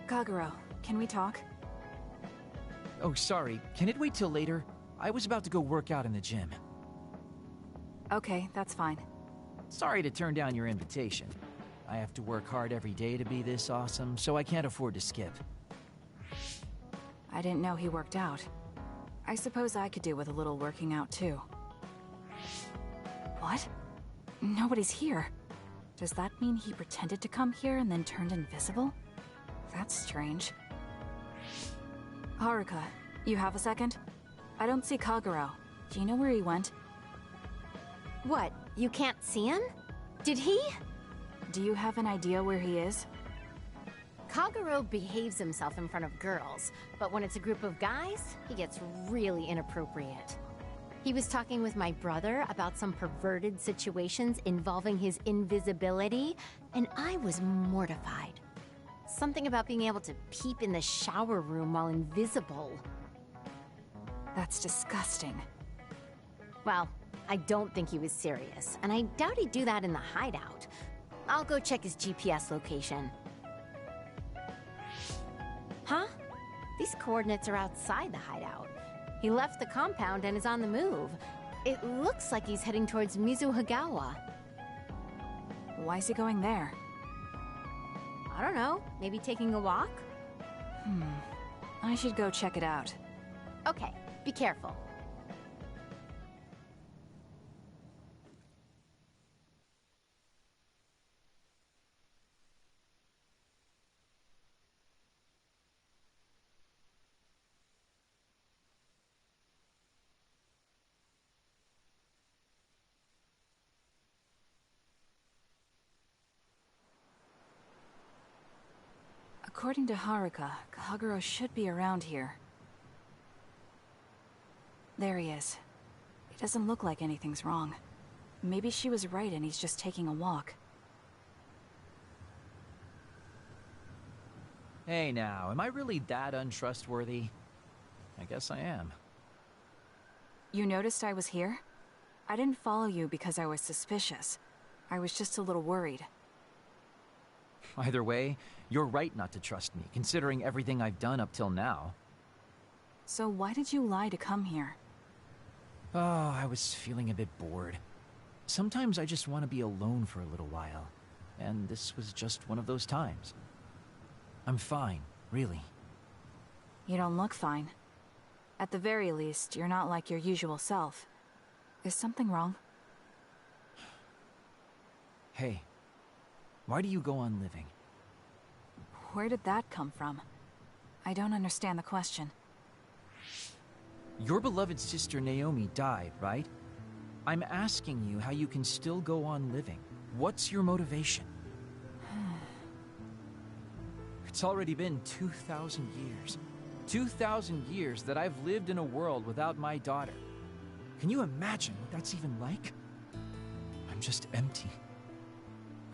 Kagero, can we talk? Oh, sorry. Can it wait till later? I was about to go work out in the gym. Okay, that's fine. Sorry to turn down your invitation. I have to work hard every day to be this awesome, so I can't afford to skip. I didn't know he worked out. I suppose I could do with a little working out too. What? Nobody's here. Does that mean he pretended to come here and then turned invisible? That's strange. Haruka, you have a second? I don't see Kagero. Do you know where he went? What, you can't see him? Did he? Do you have an idea where he is? Kagero behaves himself in front of girls, but when it's a group of guys, he gets really inappropriate. He was talking with my brother about some perverted situations involving his invisibility, and I was mortified. Something about being able to peep in the shower room while invisible. That's disgusting. Well, I don't think he was serious, and I doubt he'd do that in the hideout. I'll go check his GPS location. Huh? These coordinates are outside the hideout. He left the compound and is on the move. It looks like he's heading towards Mizuhagawa. Why is he going there? I don't know, maybe taking a walk? I should go check it out. Okay, be careful. According to Haruka, Kagero should be around here. There he is. It doesn't look like anything's wrong. Maybe she was right and he's just taking a walk. Hey now, am I really that untrustworthy? I guess I am. You noticed I was here? I didn't follow you because I was suspicious. I was just a little worried. Either way, you're right not to trust me, considering everything I've done up till now. So why did you lie to come here? Oh, I was feeling a bit bored. Sometimes I just want to be alone for a little while, and this was just one of those times. I'm fine, really. You don't look fine. At the very least, you're not like your usual self. Is something wrong? Hey, why do you go on living? Where did that come from? I don't understand the question. Your beloved sister Naomi died, right? I'm asking you how you can still go on living. What's your motivation? It's already been 2,000 years. 2,000 years that I've lived in a world without my daughter. Can you imagine what that's even like? I'm just empty.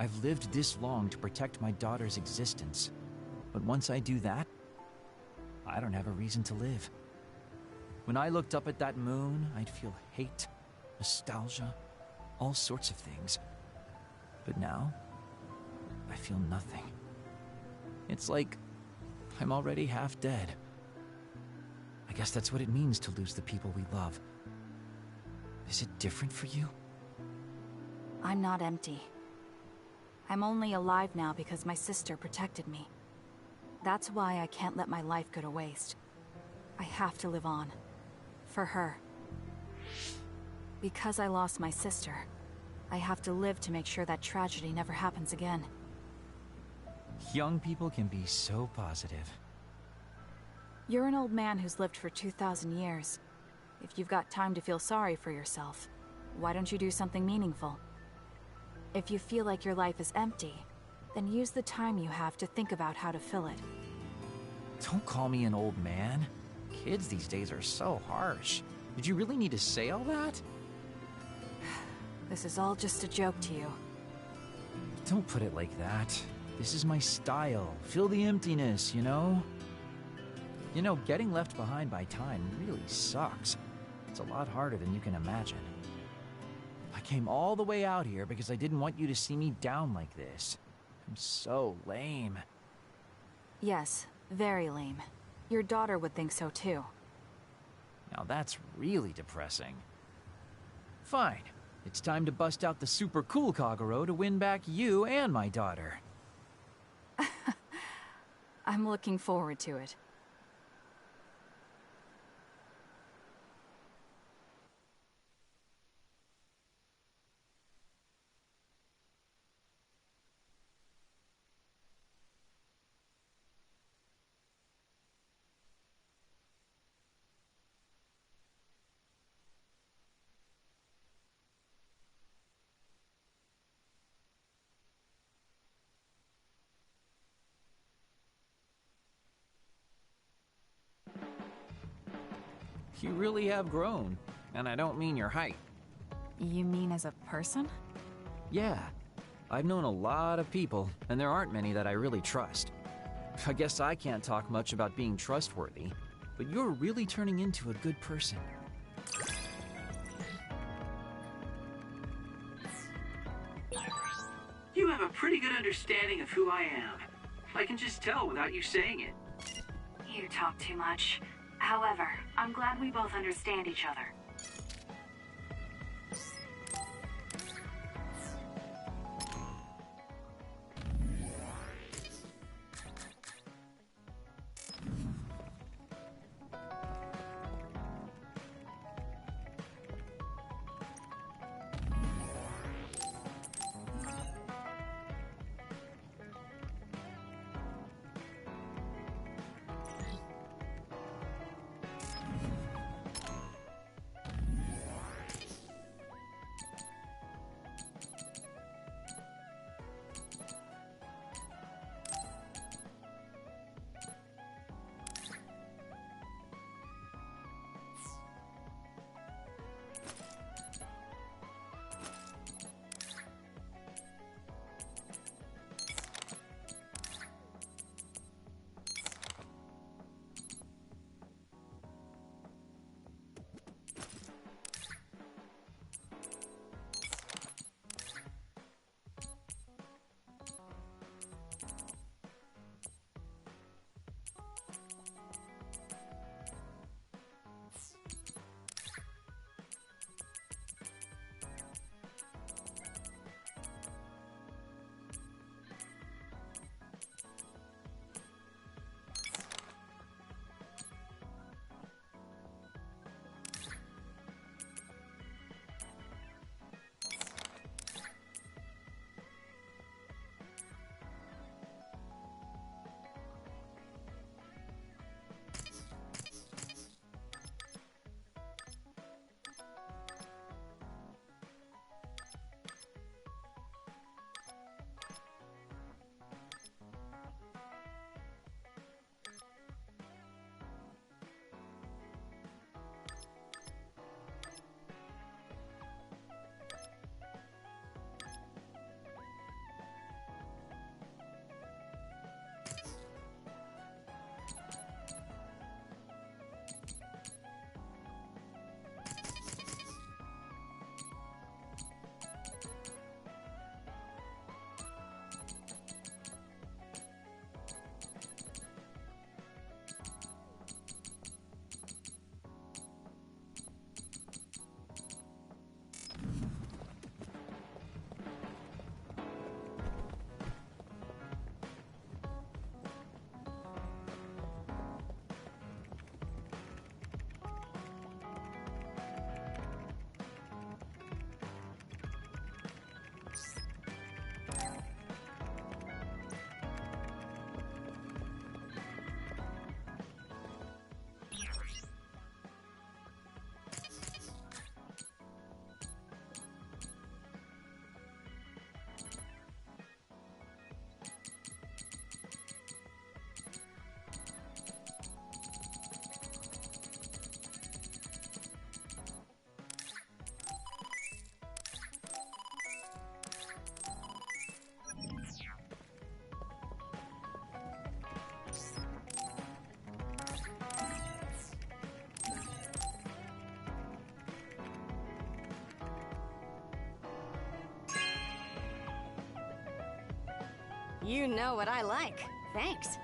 I've lived this long to protect my daughter's existence. But once I do that, I don't have a reason to live. When I looked up at that moon, I'd feel hate, nostalgia, all sorts of things. But now, I feel nothing. It's like I'm already half dead. I guess that's what it means to lose the people we love. Is it different for you? I'm not empty. I'm only alive now because my sister protected me. That's why I can't let my life go to waste. I have to live on. For her. Because I lost my sister, I have to live to make sure that tragedy never happens again. Young people can be so positive. You're an old man who's lived for 2,000 years. If you've got time to feel sorry for yourself, why don't you do something meaningful? If you feel like your life is empty, then use the time you have to think about how to fill it. Don't call me an old man. Kids these days are so harsh. Did you really need to say all that? This is all just a joke to you. Don't put it like that. This is my style. Fill the emptiness, you know? You know, getting left behind by time really sucks. It's a lot harder than you can imagine. I came all the way out here because I didn't want you to see me down like this. I'm so lame. Yes, very lame. Your daughter would think so too. Now that's really depressing. Fine. It's time to bust out the super cool Kagero to win back you and my daughter. I'm looking forward to it. You really have grown. And I don't mean your height. You mean as a person? Yeah. I've known a lot of people, and there aren't many that I really trust. I guess I can't talk much about being trustworthy, but you're really turning into a good person. You have a pretty good understanding of who I am. I can just tell without you saying it. You talk too much. However, I'm glad we both understand each other. You know what I like. Thanks.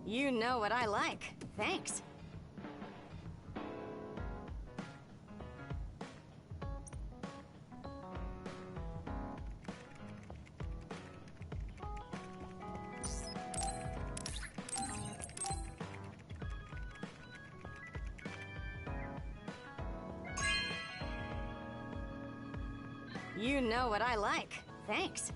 You know what I like. Thanks. You know what I like. Thanks.